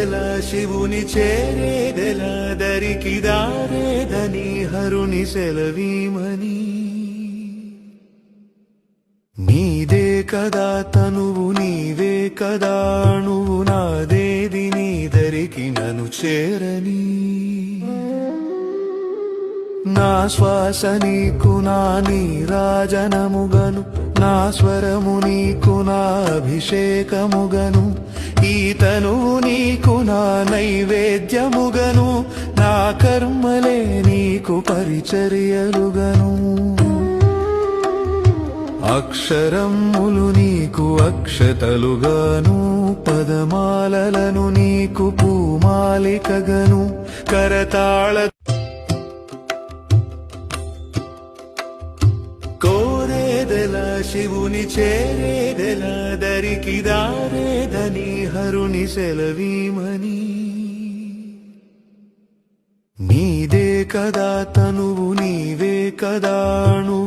కోరేదెలా శివుని చేరేదెలా దరికి దారేదని హరుని సెలవీమని నీదే కదా తనువు నీవే కదా అణువు నాదేది నీ దరికి నన్ను చేరని నా శ్వాస నీకు నా నీరాజనముగను నా స్వరము నీకు నా అభిషేకముగను ఈ తనువు నీకు నా నైవేద్యముగను నా కర్మలే నీకు పరిచర్యలుగను అక్షరములు నీకు అక్షతలుగాను పదమాలలను నీకు పూమాలికగను కరతాళ కోరేదెలా శివుని చేరేదెలా దరికి దారేదని హరుని సెలవీమని నీదే కదా తనువు నీవే కదా అణువు